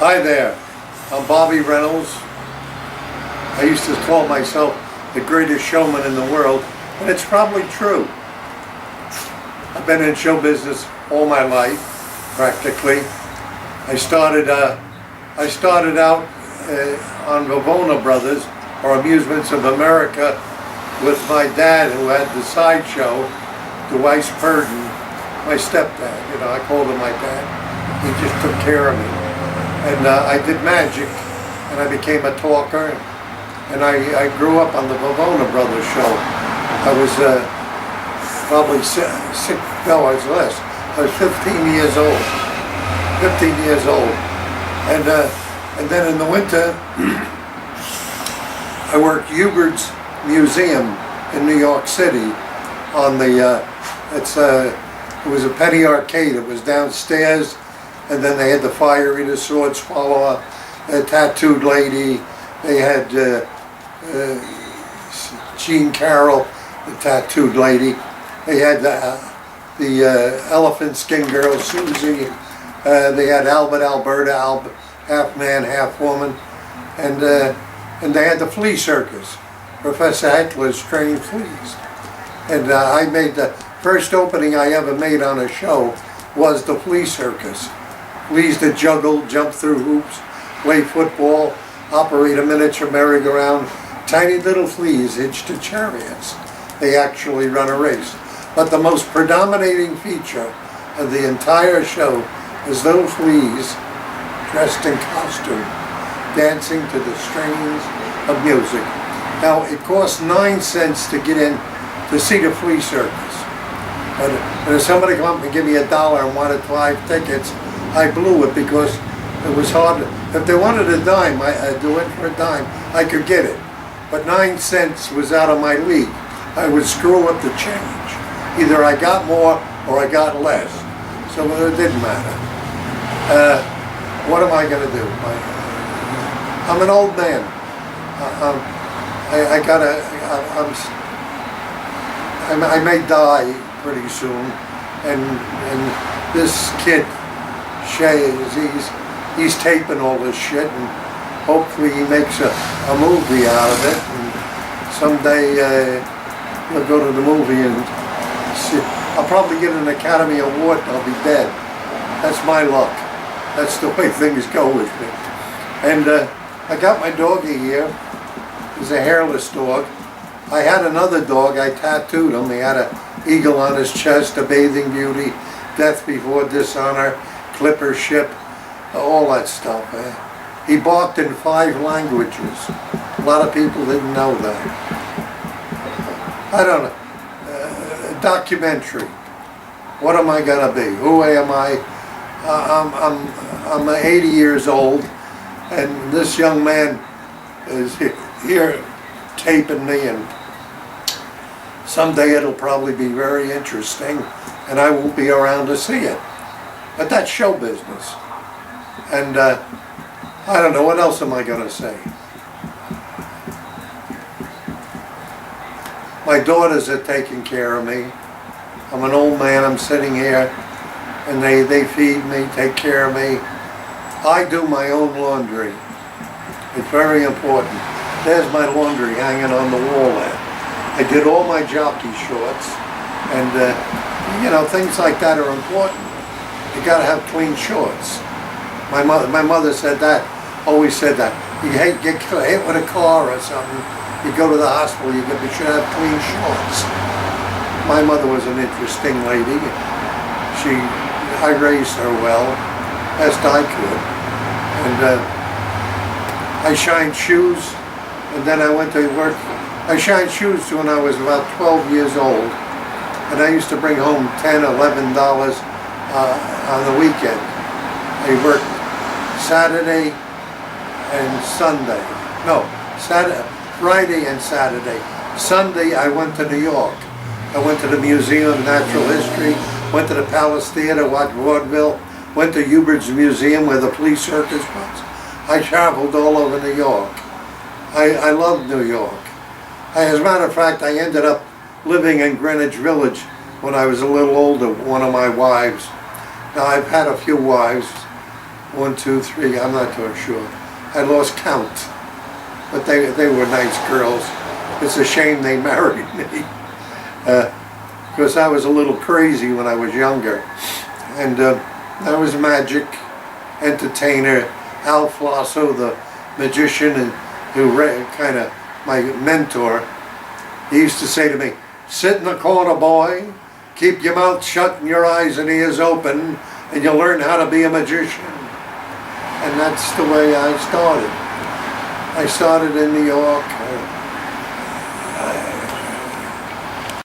Hi there, I'm Bobby Reynolds. I used to call myself the greatest showman in the world, and it's probably true. I've been in show business all my life, practically. I started out on Vavona Brothers, or Amusements of America, with my dad, who had the sideshow, Dwight Purden, my stepdad. You know, I called him my dad. He just took care of me. And I did magic, and I became a talker, and I grew up on the Vavona Brothers show. I was probably I was less. I was 15 years old. 15 years old. And then in the winter, I worked Hubert's Museum in New York City on the, it was a penny arcade. It was downstairs. And then they had the fire eater, sword swallower, a tattooed lady. They had Jean Carroll, the tattooed lady. They had the elephant skin girl, Susie. They had Albert Alberta, half man, half woman. And they had the flea circus, Professor Heckler's trained fleas. And I made the first opening I ever made on a show was the flea circus. Fleas that juggle, jump through hoops, play football, operate a miniature merry-go-round. Tiny little fleas hitched to chariots. They actually run a race. But the most predominating feature of the entire show is little fleas dressed in costume, dancing to the strains of music. Now, it costs 9 cents to get in to see the flea circus. But if somebody come up and give me $1 and wanted 5 tickets, I blew it because it was hard. If they wanted a dime, I'd do it for a dime. I could get it. But 9 cents was out of my league. I would screw up the change. Either I got more or I got less. So it didn't matter. What am I going to do? I'm an old man. I may die pretty soon. And this kid, Shay, he's taping all this shit, and hopefully he makes a movie out of it, and someday he'll go to the movie and see. I'll probably get an Academy Award and I'll be dead. That's my luck. That's the way things go with me. And I got my doggy here. He's a hairless dog. I had another dog, I tattooed him. He had an eagle on his chest, a bathing beauty, death before dishonor, Clipper ship, all that stuff. He barked in 5 languages. A lot of people didn't know that. I don't know. Documentary. What am I gonna be? Who am I? I'm 80 years old, and this young man is here taping me, and someday it'll probably be very interesting, and I won't be around to see it. But that's show business. And I don't know, what else am I going to say? My daughters are taking care of me. I'm an old man, I'm sitting here, and they feed me, take care of me. I do my own laundry. It's very important. There's my laundry hanging on the wall there. I did all my jockey shorts, and you know, things like that are important. You gotta have clean shorts. My mother said that, always said that. You get hit with a car or something, you go to the hospital, you should have clean shorts. My mother was an interesting lady. I raised her well, best I could. And I shined shoes, and then I went to work. I shined shoes when I was about 12 years old, and I used to bring home $10, $11 on the weekend. I worked Saturday and Sunday. No, Friday and Saturday. Sunday I went to New York. I went to the Museum of Natural History, went to the Palace Theater, watched vaudeville, went to Hubert's Museum where the flea circus was. I traveled all over New York. I loved New York. As a matter of fact, I ended up living in Greenwich Village when I was a little older, one of my wives. Now, I've had a few wives, 1, 2, 3, I'm not too sure. I lost count. But they were nice girls. It's a shame they married me. Because I was a little crazy when I was younger. And I was a magic entertainer. Al Flosso, the magician, and who kind of my mentor, he used to say to me, sit in the corner, boy, keep your mouth shut and your eyes and ears open, and you'll learn how to be a magician. And that's the way I started. I started in New York.